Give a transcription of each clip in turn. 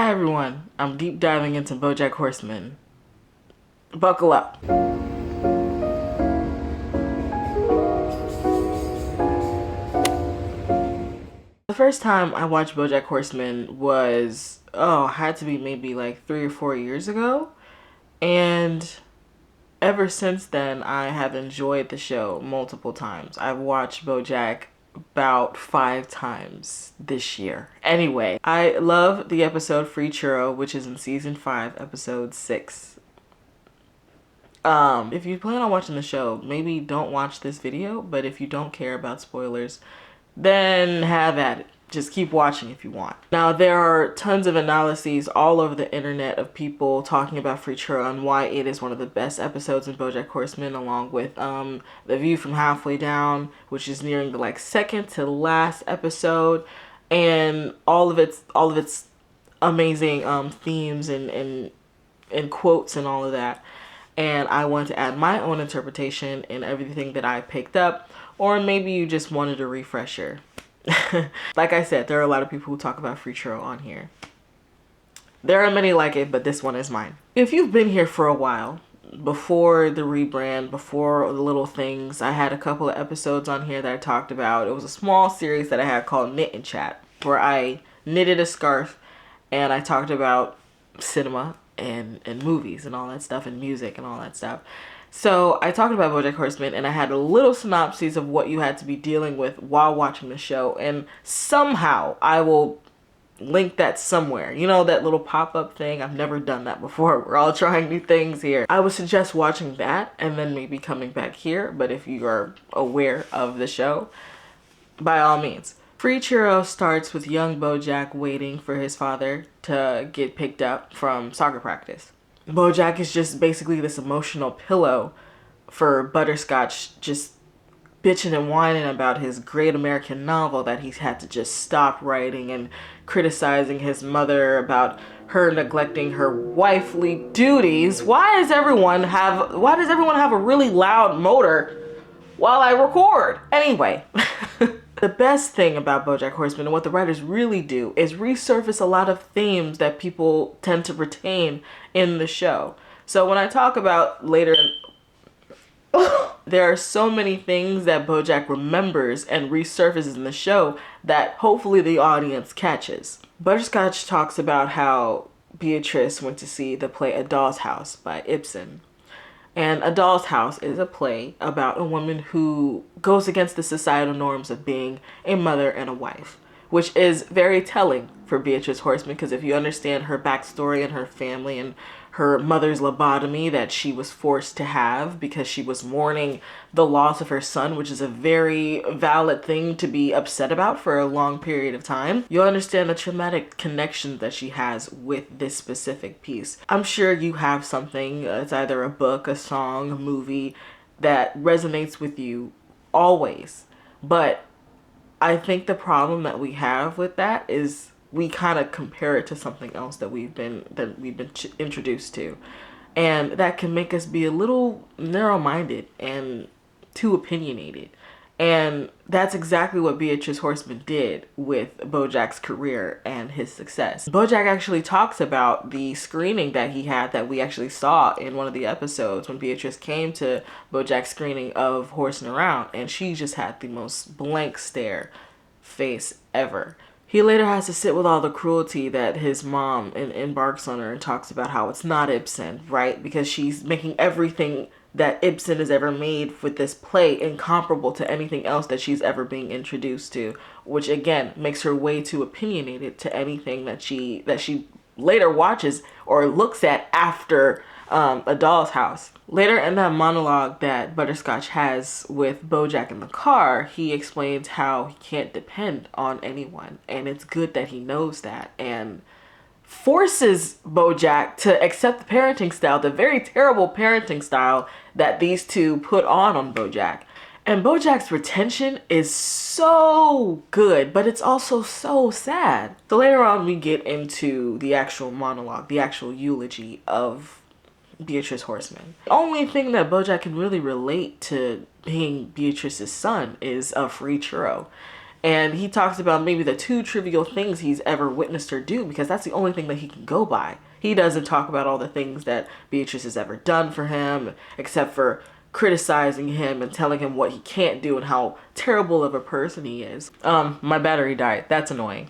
Hi everyone, I'm deep diving into Bojack Horseman. Buckle up. The first time I watched Bojack Horseman was, had to be maybe like 3 or 4 years ago. And ever since then, I have enjoyed the show multiple times. I've watched Bojack about 5 times this year. Anyway, I love the episode Free Churro, which is in season 5, episode 6. If you plan on watching the show, maybe don't watch this video, but if you don't care about spoilers, then have at it. Just keep watching if you want. Now, there are tons of analyses all over the internet of people talking about Free Churro and why it is one of the best episodes in Bojack Horseman, along with The View from Halfway Down, which is nearing the second to last episode, and all of its amazing themes and quotes and all of that. And I want to add my own interpretation in everything that I picked up, or maybe you just wanted a refresher. Like I said, there are a lot of people who talk about Free Churro on here. There are many like it, but this one is mine. If you've been here for a while, before the rebrand, before the little things, I had a couple of episodes on here that I talked about. It was a small series that I had called Knit and Chat, where I knitted a scarf and I talked about cinema and movies and all that stuff, and music and all that stuff. So I talked about Bojack Horseman, and I had a little synopsis of what you had to be dealing with while watching the show, and somehow I will link that somewhere. You know, that little pop-up thing? I've never done that before. We're all trying new things here. I would suggest watching that and then maybe coming back here, but if you are aware of the show, by all means. Free Churro starts with young Bojack waiting for his father to get picked up from soccer practice. Bojack is just basically this emotional pillow for Butterscotch, just bitching and whining about his great American novel that he's had to just stop writing, and criticizing his mother about her neglecting her wifely duties. Why does everyone have a really loud motor while I record? Anyway. The best thing about Bojack Horseman, and what the writers really do, is resurface a lot of themes that people tend to retain in the show. So when I talk about later, there are so many things that Bojack remembers and resurfaces in the show that hopefully the audience catches. Butterscotch talks about how Beatrice went to see the play A Doll's House by Ibsen. And A Doll's House is a play about a woman who goes against the societal norms of being a mother and a wife, which is very telling for Beatrice Horseman, because if you understand her backstory and her family and her mother's lobotomy that she was forced to have because she was mourning the loss of her son, which is a very valid thing to be upset about for a long period of time, you'll understand the traumatic connection that she has with this specific piece. I'm sure you have something, it's either a book, a song, a movie, that resonates with you always. But I think the problem that we have with that is we kind of compare it to something else that we've been introduced to, and that can make us be a little narrow-minded and too opinionated. And that's exactly what Beatrice Horseman did with Bojack's career and his success. Bojack actually talks about the screening that he had, that we actually saw in one of the episodes when Beatrice came to Bojack's screening of Horsing Around, and she just had the most blank stare face ever. He later has to sit with all the cruelty that his mom embarks on her, and talks about how it's not Ibsen, right? Because she's making everything that Ibsen has ever made with this play incomparable to anything else that she's ever being introduced to, which again makes her way too opinionated to anything that she later watches or looks at after A Doll's House. Later in that monologue that Butterscotch has with Bojack in the car, he explains how he can't depend on anyone, and it's good that he knows that, and forces Bojack to accept the parenting style, the very terrible parenting style that these two put on Bojack. And Bojack's retention is so good, but it's also so sad. So later on we get into the actual monologue, the actual eulogy of Beatrice Horseman. The only thing that Bojack can really relate to being Beatrice's son is a free churro. And he talks about maybe the two trivial things he's ever witnessed her do, because that's the only thing that he can go by. He doesn't talk about all the things that Beatrice has ever done for him, except for criticizing him and telling him what he can't do and how terrible of a person he is. My battery died. That's annoying.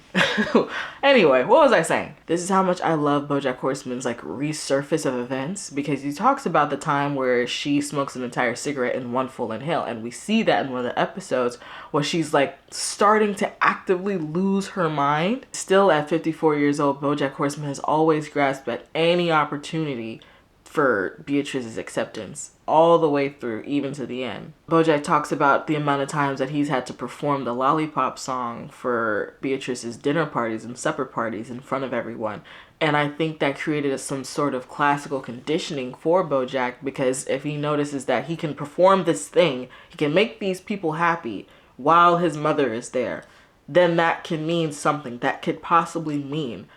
Anyway, what was I saying? This is how much I love Bojack Horseman's like resurface of events, because he talks about the time where she smokes an entire cigarette in one full inhale, and we see that in one of the episodes where she's like starting to actively lose her mind. Still at 54 years old, Bojack Horseman has always grasped at any opportunity for Beatrice's acceptance, all the way through, even to the end. Bojack talks about the amount of times that he's had to perform the Lollipop song for Beatrice's dinner parties and supper parties in front of everyone. And I think that created some sort of classical conditioning for Bojack, because if he notices that he can perform this thing, he can make these people happy while his mother is there, then that can mean something. That could possibly mean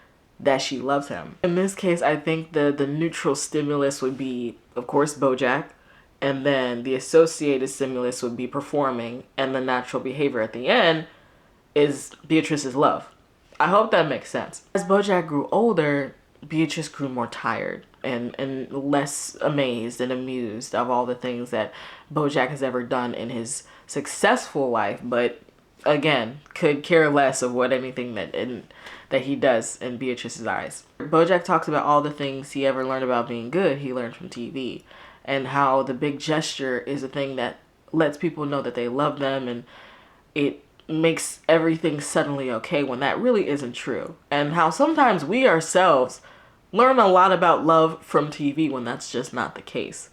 that she loves him. In this case, I think the neutral stimulus would be, of course, Bojack, and then the associated stimulus would be performing, and the natural behavior at the end is Beatrice's love. I hope that makes sense. As Bojack grew older, Beatrice grew more tired and less amazed and amused of all the things that Bojack has ever done in his successful life, but again, could care less of what anything that he does in Beatrice's eyes. Bojack talks about all the things he ever learned about being good he learned from TV, and how the big gesture is a thing that lets people know that they love them, and it makes everything suddenly okay when that really isn't true. And how sometimes we ourselves learn a lot about love from TV when that's just not the case.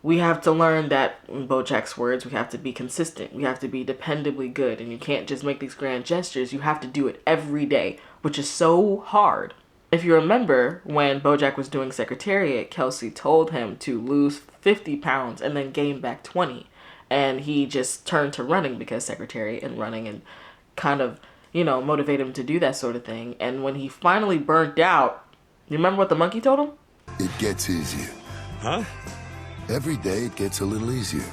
We have to learn that, in Bojack's words, we have to be consistent. We have to be dependably good. And you can't just make these grand gestures. You have to do it every day, which is so hard. If you remember, when Bojack was doing Secretariat, Kelsey told him to lose 50 pounds and then gain back 20. And he just turned to running, because Secretariat and running and kind of, motivated him to do that sort of thing. And when he finally burnt out, you remember what the monkey told him? It gets easier. Huh? Every day it gets a little easier.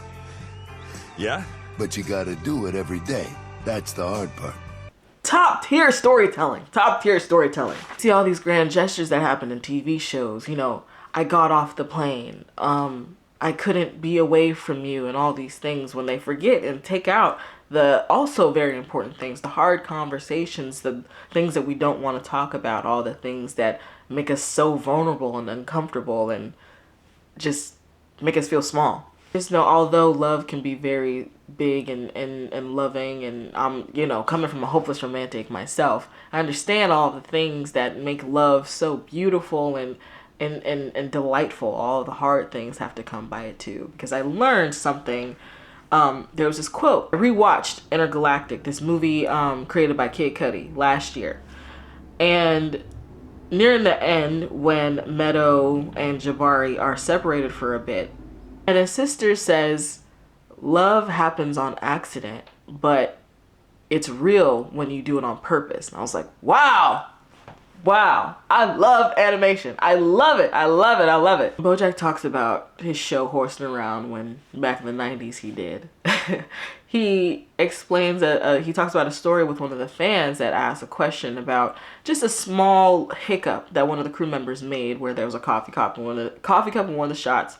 Yeah? But you gotta do it every day. That's the hard part. Top tier storytelling. Top tier storytelling. See all these grand gestures that happen in TV shows. I got off the plane. I couldn't be away from you, and all these things, when they forget and take out the also very important things, the hard conversations, the things that we don't want to talk about, all the things that make us so vulnerable and uncomfortable and just make us feel small. Just know, although love can be very big and loving, and I'm, coming from a hopeless romantic myself, I understand all the things that make love so beautiful and delightful. All the hard things have to come by it too, because I learned something. There was this quote. I rewatched Intergalactic, this movie created by Kid Cudi last year, and near the end, when Meadow and Jabari are separated for a bit, and his sister says, love happens on accident, but it's real when you do it on purpose. And I was like, wow. I love animation. I love it. Bojack talks about his show Horsing Around, when back in the 90s he did. He explains that he talks about a story with one of the fans that asked a question about just a small hiccup that one of the crew members made, where there was a coffee cup in one of the shots,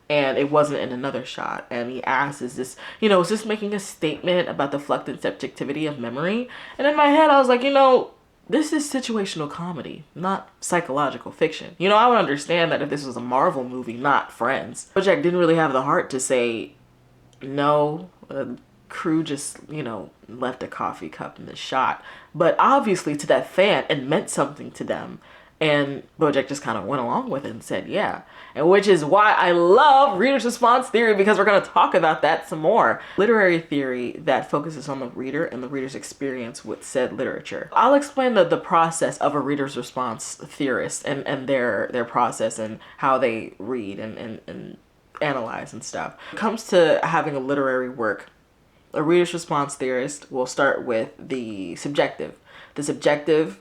and it wasn't in another shot. And he asked, is this making a statement about the flux and subjectivity of memory? And in my head, I was like, this is situational comedy, not psychological fiction. I would understand that if this was a Marvel movie, not Friends. Bojack didn't really have the heart to say, no, the crew just, left a coffee cup in the shot. But obviously to that fan, it meant something to them. And Bojack just kind of went along with it and said, yeah. And which is why I love reader's response theory, because we're going to talk about that some more. Literary theory that focuses on the reader and the reader's experience with said literature. I'll explain the process of a reader's response theorist and their process and how they read and analyze and stuff. When it comes to having a literary work, a reader's response theorist will start with the subjective. The subjective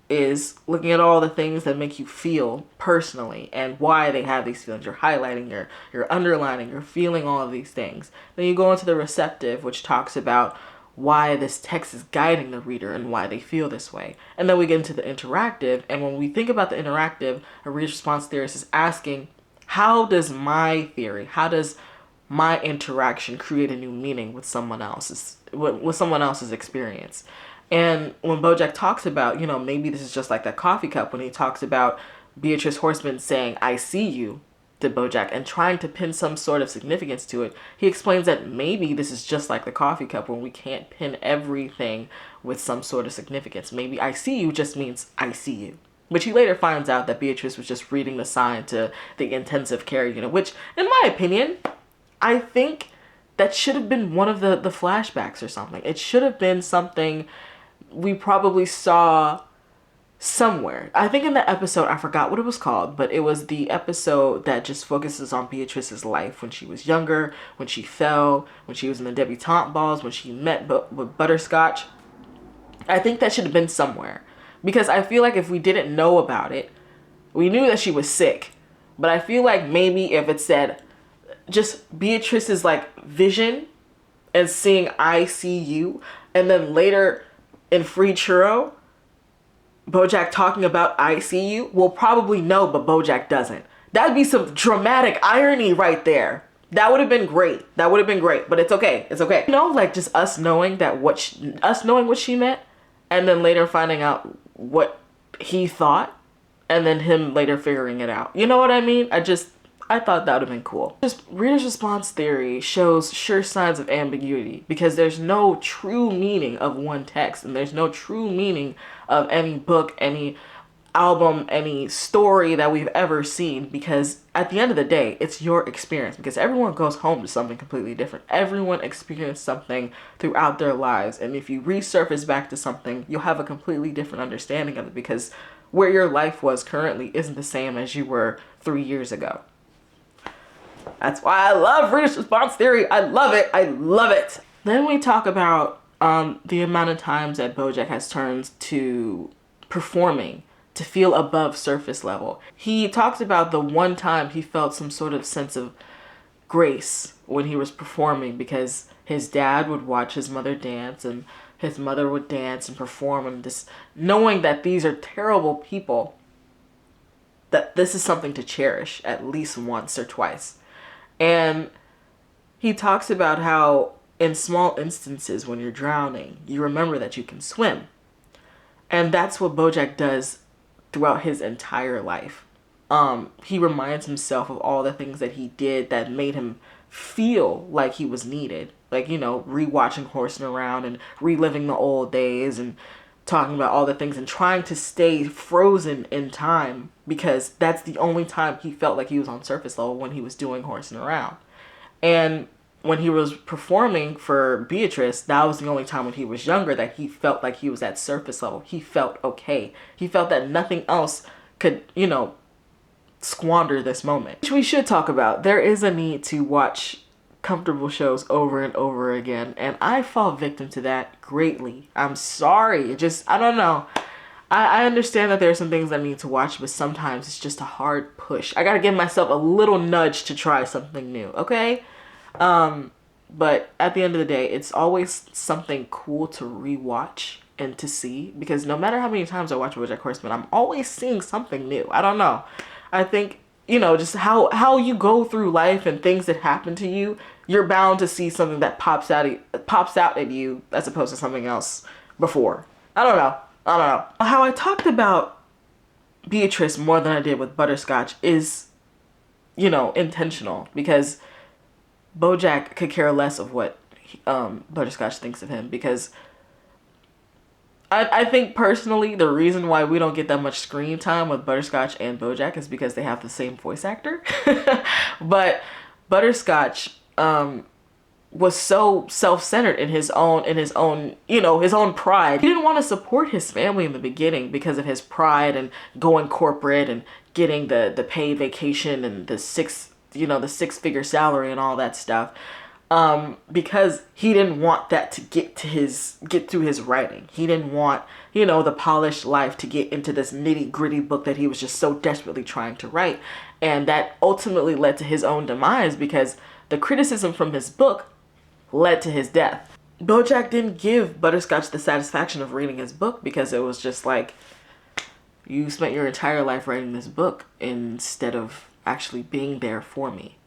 is looking at all the things that make you feel personally and why they have these feelings. You're highlighting, you're underlining, you're feeling all of these things. Then you go into the receptive, which talks about why this text is guiding the reader and why they feel this way. And then we get into the interactive, and when we think about the interactive, a reader response theorist is asking, how does my theory, how does my interaction create a new meaning with someone else's experience? And when Bojack talks about, maybe this is just like that coffee cup, when he talks about Beatrice Horseman saying, I see you, to Bojack and trying to pin some sort of significance to it, he explains that maybe this is just like the coffee cup when we can't pin everything with some sort of significance. Maybe I see you just means I see you. Which he later finds out that Beatrice was just reading the sign to the intensive care unit, which, in my opinion, I think that should have been one of the flashbacks or something. It should have been something we probably saw somewhere. I think in the episode, I forgot what it was called, but it was the episode that just focuses on Beatrice's life when she was younger, when she fell, when she was in the debutante balls, when she met with Butterscotch. I think that should have been somewhere, because I feel like if we didn't know about it, we knew that she was sick, but I feel like maybe if it said just Beatrice's like vision and seeing I see you, and then later in Free Churro, Bojack talking about I see you, we'll probably know, but Bojack doesn't. That'd be some dramatic irony right there. That would have been great. That would have been great, but it's okay. It's okay. Like just us knowing that us knowing what she meant, and then later finding out what he thought, and then him later figuring it out. You know what I mean? I thought that would have been cool. Just reader's response theory shows sure signs of ambiguity, because there's no true meaning of one text, and there's no true meaning of any book, any album, any story that we've ever seen, because at the end of the day, it's your experience, because everyone goes home to something completely different. Everyone experienced something throughout their lives, and if you resurface back to something, you'll have a completely different understanding of it, because where your life was currently isn't the same as you were 3 years ago. That's why I love reader's response theory. I love it. I love it. Then we talk about the amount of times that Bojack has turned to performing to feel above surface level. He talks about the one time he felt some sort of sense of grace when he was performing, because his dad would watch his mother dance, and his mother would dance and perform, and just knowing that these are terrible people, that this is something to cherish at least once or twice. And he talks about how in small instances when you're drowning, you remember that you can swim. And that's what Bojack does throughout his entire life. He reminds himself of all the things that he did that made him feel like he was needed. Like, rewatching Horsing Around and reliving the old days and talking about all the things and trying to stay frozen in time, because that's the only time he felt like he was on surface level, when he was doing Horsing Around. And when he was performing for Beatrice, that was the only time when he was younger that he felt like he was at surface level. He felt okay. He felt that nothing else could, squander this moment. Which we should talk about. There is a need to watch comfortable shows over and over again, and I fall victim to that greatly. I'm sorry. I don't know. I understand that there are some things I need to watch, but sometimes it's just a hard push. I gotta give myself a little nudge to try something new, okay? But at the end of the day, it's always something cool to rewatch and to see, because no matter how many times I watch Bojack Horseman, I'm always seeing something new. I don't know. I think, just how you go through life and things that happen to you, you're bound to see something that pops out at you as opposed to something else before. I don't know. How I talked about Beatrice more than I did with Butterscotch is, intentional, because Bojack could care less of what Butterscotch thinks of him, because I think personally the reason why we don't get that much screen time with Butterscotch and Bojack is because they have the same voice actor. But Butterscotch was so self-centered in his own his own pride. He didn't want to support his family in the beginning because of his pride and going corporate and getting the paid vacation and the six-figure salary and all that stuff. Because he didn't want that to get through his writing. He didn't want, the polished life to get into this nitty-gritty book that he was just so desperately trying to write. And that ultimately led to his own demise, because the criticism from his book led to his death. Bojack didn't give Butterscotch the satisfaction of reading his book because it was just like, you spent your entire life writing this book instead of actually being there for me.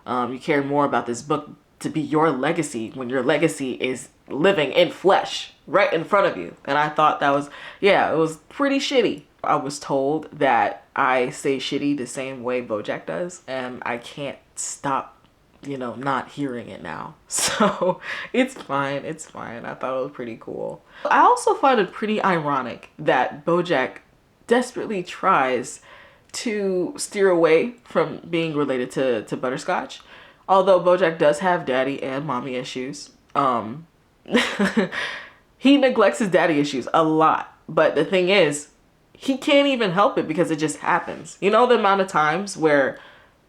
You cared more about this book to be your legacy when your legacy is living in flesh right in front of you. And I thought that was, yeah, it was pretty shitty. I was told that I say shitty the same way Bojack does, and I can't stop, not hearing it now. So it's fine. It's fine. I thought it was pretty cool. I also find it pretty ironic that Bojack desperately tries to steer away from being related to Butterscotch. Although Bojack does have daddy and mommy issues. He neglects his daddy issues a lot. But the thing is, he can't even help it because it just happens. The amount of times where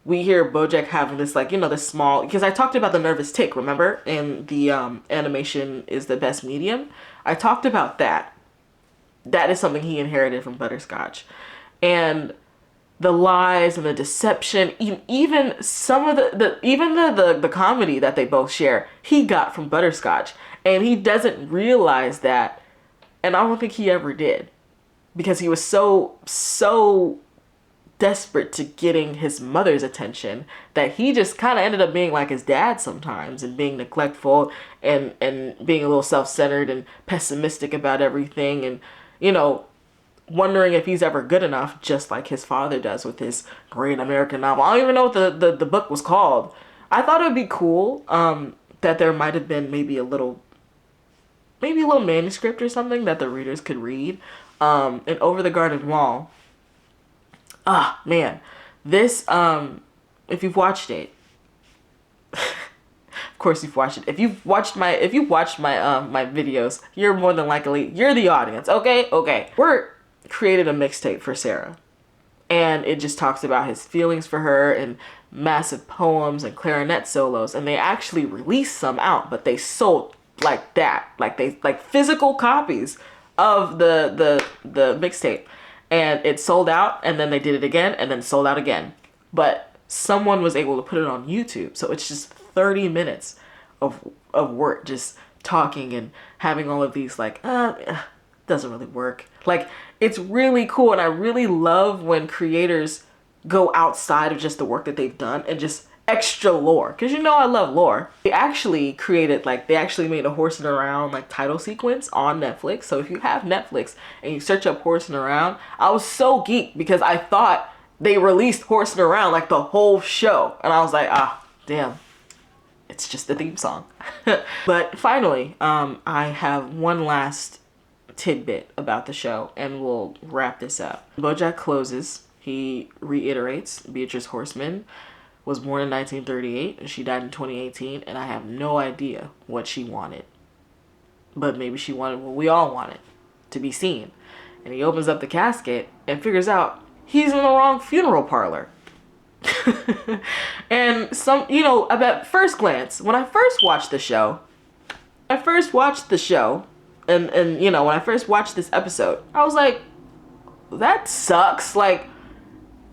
we hear Bojack having this, this small, because I talked about the nervous tick, remember? In the animation is the best medium. I talked about that. That is something he inherited from Butterscotch. And the lies and the deception, even some of the comedy that they both share, he got from Butterscotch. And he doesn't realize that. And I don't think he ever did. Because he was so desperate to getting his mother's attention that he just kind of ended up being like his dad sometimes, and being neglectful and being a little self-centered and pessimistic about everything, and wondering if he's ever good enough, just like his father does with his great American novel. I don't even know what the book was called. I thought it would be cool that there might have been maybe a little manuscript or something that the readers could read. And Over the Garden Wall. Ah, man. This, if you've watched it, of course you've watched it. If you've watched my my videos, you're more than likely, you're the audience. Okay. We're created a mixtape for Sarah. And it just talks about his feelings for her and massive poems and clarinet solos. And they actually released some out, but they sold like that. Like physical copies of the mixtape. And it sold out, and then they did it again, and then sold out again. But someone was able to put it on YouTube. So it's just 30 minutes of work, just talking and having all of these doesn't really work. It's really cool, and I really love when creators go outside of just the work that they've done and just extra lore, because I love lore. They actually made a Horsing Around title sequence on Netflix. So if you have Netflix and you search up Horsing Around, I was so geeked because I thought they released Horsing Around the whole show, and I was like, damn, it's just the theme song. But finally, I have one last tidbit about the show, and we'll wrap this up. Bojack closes. He reiterates Beatrice Horseman was born in 1938 and she died in 2018, and I have no idea what she wanted. But maybe she wanted what we all wanted, to be seen. And he opens up the casket and figures out he's in the wrong funeral parlor. And at first glance, when I first watched the show, and when I first watched this episode, I was like, that sucks.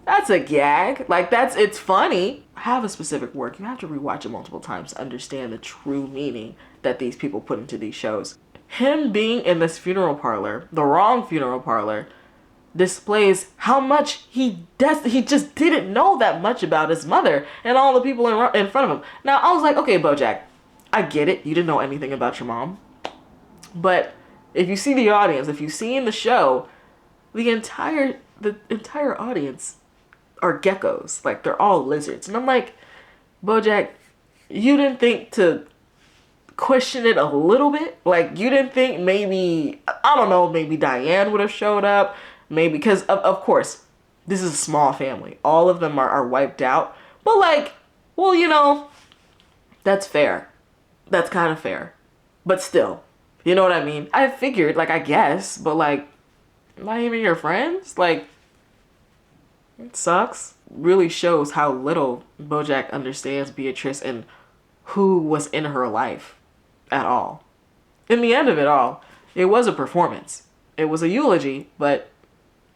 That's a gag. It's funny. Have a specific work. You have to rewatch it multiple times to understand the true meaning that these people put into these shows. Him being in this funeral parlor, the wrong funeral parlor, displays how much he just didn't know that much about his mother and all the people in front of him. Now, I was like, okay, Bojack, I get it. You didn't know anything about your mom. But if you see the audience, if you see in the show, the entire audience are geckos. They're all lizards. And I'm like, Bojack, you didn't think to question it a little bit? You didn't think maybe, I don't know, maybe Diane would have showed up? Maybe, because of course, this is a small family. All of them are wiped out. But that's fair. That's kind of fair. But still, you know what I mean? I figured, I guess, but not even your friends? It sucks. Really shows how little Bojack understands Beatrice and who was in her life at all. In the end of it all, it was a performance. It was a eulogy, but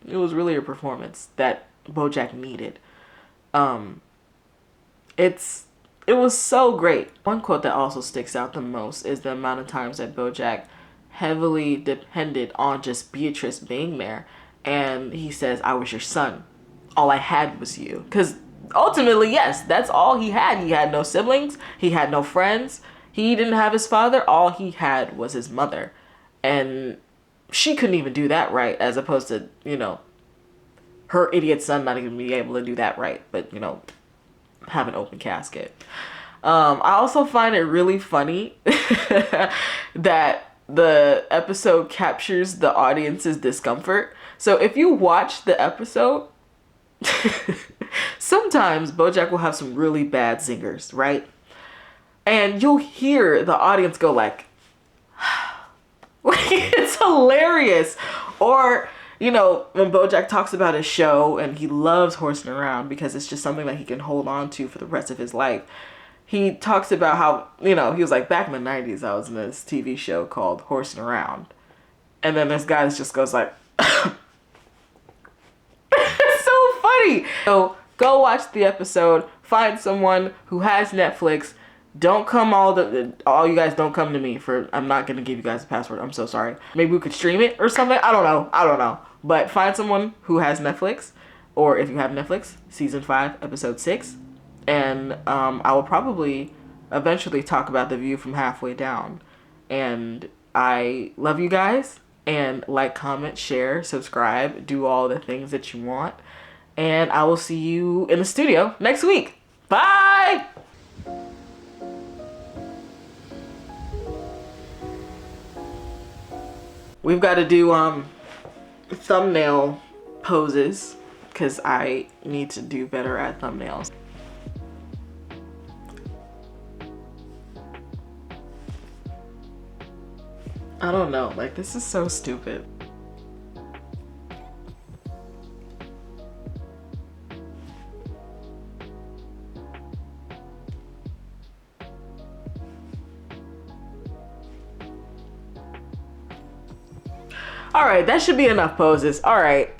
it was really a performance that Bojack needed. It's It was so great. One quote that also sticks out the most is the amount of times that Bojack heavily depended on just Beatrice being there. And he says, I was your son. All I had was you. Because ultimately, yes, that's all he had. He had no siblings. He had no friends. He didn't have his father. All he had was his mother. And she couldn't even do that right, as opposed to, you know, her idiot son not even be able to do that right. But, you know, have an open casket. I also find it really funny that the episode captures the audience's discomfort. So if you watch the episode, sometimes Bojack will have some really bad zingers, right? And you'll hear the audience go like, it's hilarious. Or, you know, when Bojack talks about his show and he loves horsing around because it's just something that he can hold on to for the rest of his life. He talks about how, you know, he was like, back in the 90s, I was in this TV show called Horsing Around. And then this guy just goes like, it's so funny. So go watch the episode, find someone who has Netflix. Don't come all you guys don't come to me for, I'm not going to give you guys a password. I'm so sorry. Maybe we could stream it or something. I don't know. But find someone who has Netflix, or if you have Netflix, season 5, episode 6. And I will probably eventually talk about The View from Halfway Down. And I love you guys. And like, comment, share, subscribe, do all the things that you want. And I will see you in the studio next week. Bye! We've got to do thumbnail poses because I need to do better at thumbnails. I don't know, like, this is so stupid. All right, that should be enough poses. All right.